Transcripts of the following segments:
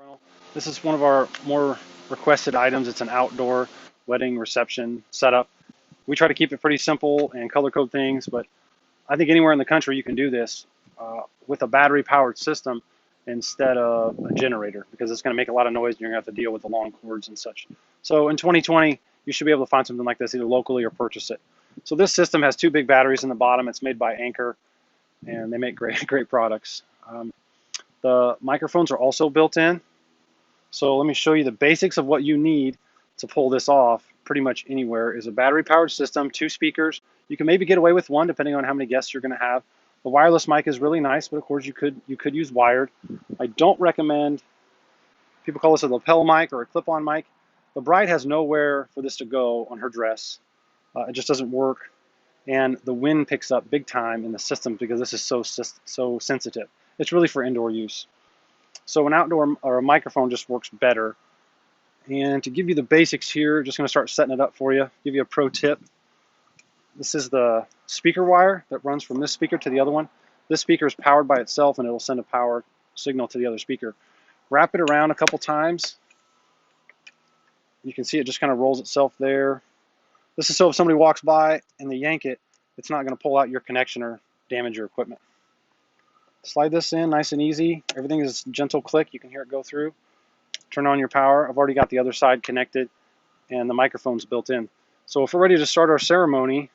rental. This is one of our more requested items. It's an outdoor wedding reception setup. We try to keep it pretty simple and color code things, but I think anywhere in the country you can do this with a battery powered system instead of a generator, because it's going to make a lot of noise and you're going to have to deal with the long cords and such. So in 2020, you should be able to find something like this either locally or purchase it. So this system has 2 big batteries in the bottom. It's made by Anchor, and they make great products. The microphones are also built in. So let me show you the basics of what you need to pull this off pretty much anywhere. Is a battery powered system, 2 speakers. You can maybe get away with 1 depending on how many guests you're going to have. The wireless mic is really nice, but of course you could use wired. I don't recommend, people call this a lapel mic or a clip-on mic. The bride has nowhere for this to go on her dress. It just doesn't work. And the wind picks up big time in the system because this is so sensitive. It's really for indoor use. So an outdoor or a microphone just works better. And to give you the basics here, just going to start setting it up for you. Give you a pro tip. This is the speaker wire that runs from this speaker to the other one. This speaker is powered by itself and it will send a power signal to the other speaker. Wrap it around a couple times. You can see it just kind of rolls itself there. This is so if somebody walks by and they yank it, it's not going to pull out your connection or damage your equipment. Slide this in nice and easy. Everything is gentle click. You can hear it go through. Turn on your power. I've already got the other side connected and the microphone's built in. So if we're ready to start our ceremony,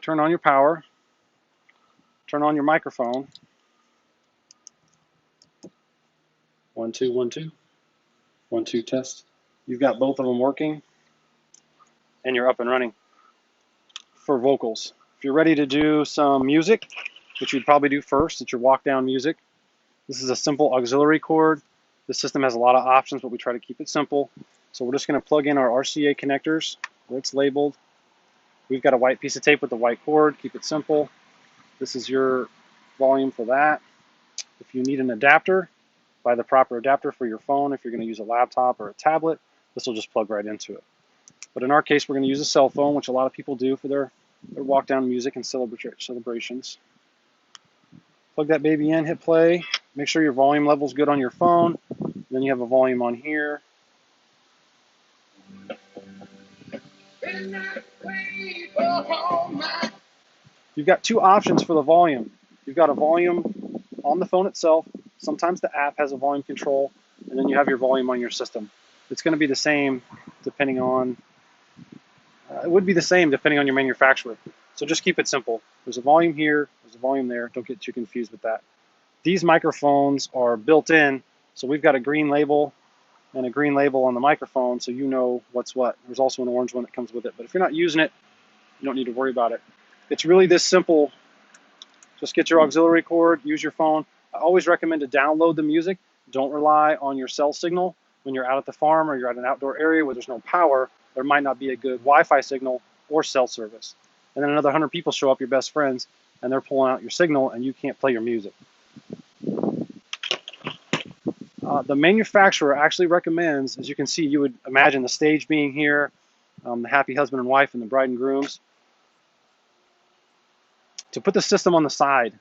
turn on your power, turn on your microphone. 1 2 1 2 1 2 test. You've got both of them working and you're up and running. For vocals, if you're ready to do some music, which you'd probably do first, it's your walk down music. This is a simple auxiliary cord. The system has a lot of options, but we try to keep it simple. So we're just going to plug in our RCA connectors where it's labeled. We've got a white piece of tape with the white cord. Keep it simple. This is your volume for that. If you need an adapter, buy the proper adapter for your phone. If you're going to use a laptop or a tablet, this will just plug right into it. But in our case, we're going to use a cell phone, which a lot of people do for their walk down music and celebrations. Plug that baby in, hit play. Make sure your volume level's good on your phone. Then you have a volume on here. You've got 2 options for the volume. You've got a volume on the phone itself. Sometimes the app has a volume control, and then you have your volume on your system. It's going to be the same depending on, it would be the same depending on your manufacturer. So just keep it simple. There's a volume here, there's a volume there. Don't get too confused with that. These microphones are built in, so we've got a green label and a green label on the microphone, so you know what's what. There's also an orange one that comes with it, but if you're not using it, you don't need to worry about it. It's really this simple. Just get your auxiliary cord, use your phone. I always recommend to download the music. Don't rely on your cell signal. When you're out at the farm or you're at an outdoor area where there's no power, there might not be a good Wi-Fi signal or cell service. And then another 100 people show up, your best friends, and they're pulling out your signal and you can't play your music. The manufacturer actually recommends, as you can see, you would imagine the stage being here, the happy husband and wife and the bride and grooms, to put the system on the side.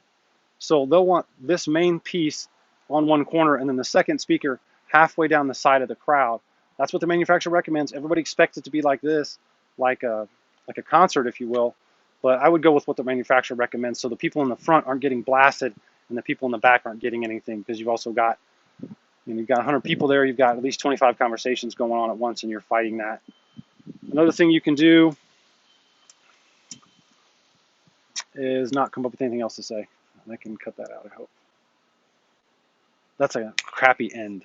So they'll want this main piece on one corner and then the second speaker halfway down the side of the crowd. That's what the manufacturer recommends. Everybody expects it to be like this, like a concert, if you will. But I would go with what the manufacturer recommends, so the people in the front aren't getting blasted and the people in the back aren't getting anything, because you've also got, you've got 100 people there, you've got at least 25 conversations going on at once, and you're fighting that. Another thing you can do is not come up with anything else to say. I can cut that out, I hope. That's a crappy end.